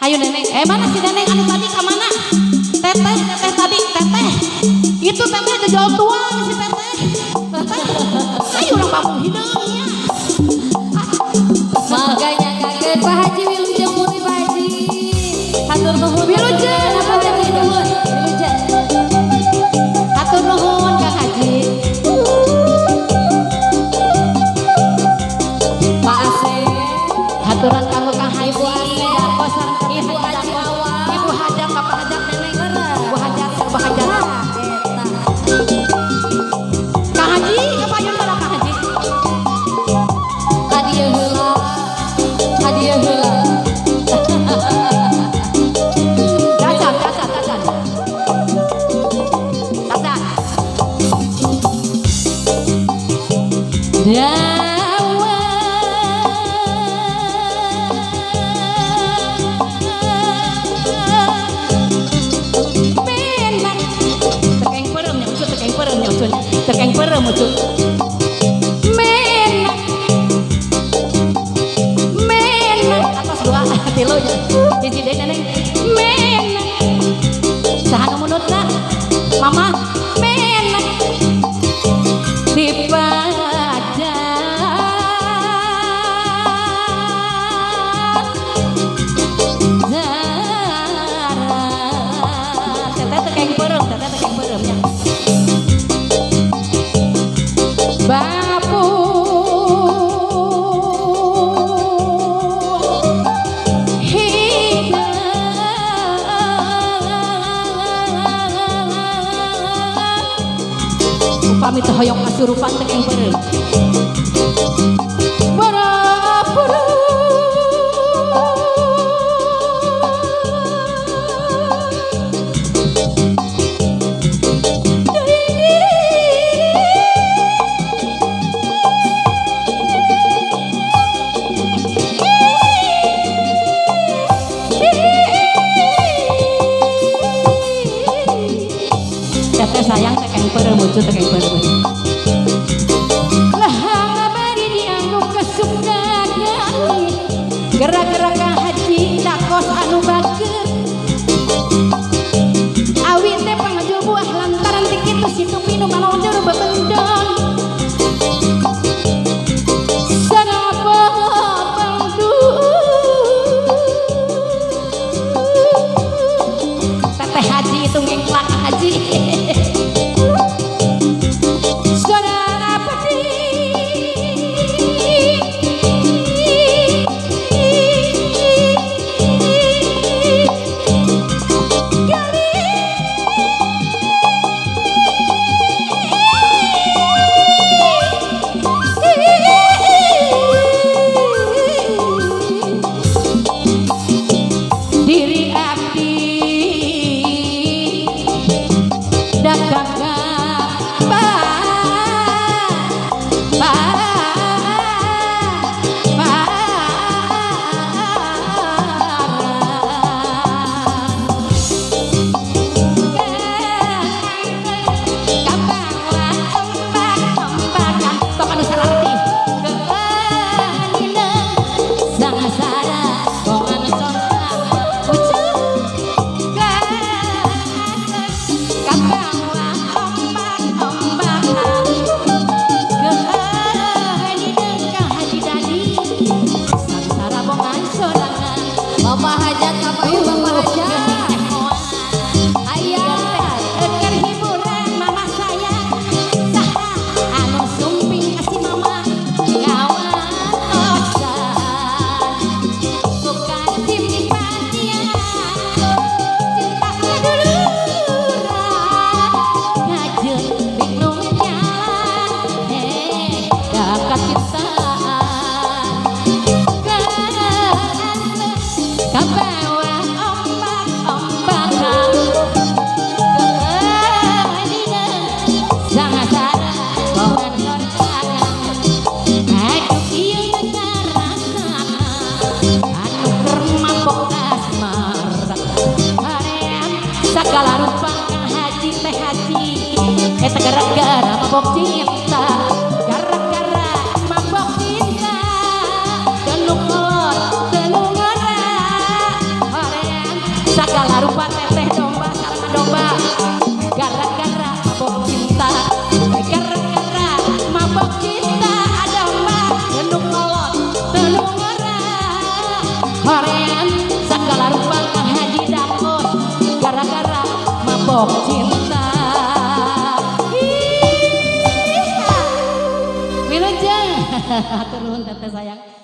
Ayo nenek, mana si nenek anu tadi ke mana? Teteh tadi, teteh. Itu teteh jejol tuang si teteh. Teteh. Ayo orang bambu hidungnya. Makanya kaget Pak Haji Wilujeng Putri Pak Haji. Hatur nuhun. Wilujeng. Apa Haji nuhun? Wilujeng. Hatur nuhun Kang Haji. Pak Asep. Haturan kanggo Kang Haji. Ibu Asep. Kosan Ibu Haji Awang. Ibu Hajak, Bapak Hajak, Nenek. Ibu Hajak, Bapak Hajak. Kang Haji, kepayon tara Kang Haji. Hadiah heula. Hadiah heula. Cacat. Cacat. Tekeng perem ucuk. Menak atas dua tilunya. Hiji deui neneng. Menak. Saha nu munutna? Mama, menak. Teteh tekeng peremnya. Bapu upami teu hoyong kasurupan tekeng perem. Barapuru sayang tekeng perem muncul tekeng perem lah ngabari dianggo kesukdagani gerak-gerak Kang Haji dakos anu bager awit teh pangajul buah lantaran ti kitu situ pinu malonjor bebendong sarapa pangdu Teteh Haji itu ngengklak Haji. Diri abdi dagang Bapak Hajat apa ya Bapak Hajat? Ayah, keur hiburan mama saya saha anu sumping kasih mama ngawaosan bukan simpatian cinta kaduluran ngajeun bingung jalan kakak cintaan kabawa ombak-ombakan keadina sangat-sangat pohon sorgangan aduh ieu ngarasakan anu keur mabok asmara haream sagala rupa Kang Haji teh Haji eta gara-gara mabok cinta gara-gara mabok cinta dan nu kolot teu nu ngara hore segala rupa teteh domba sareng domba gara-gara mabok cinta gara-gara mabok cinta domba tenung kolot tenung ora horean segala rupa Kang Haji Dapot gara-gara mabok cinta. Wilujeng hatur nuhun teteh sayang.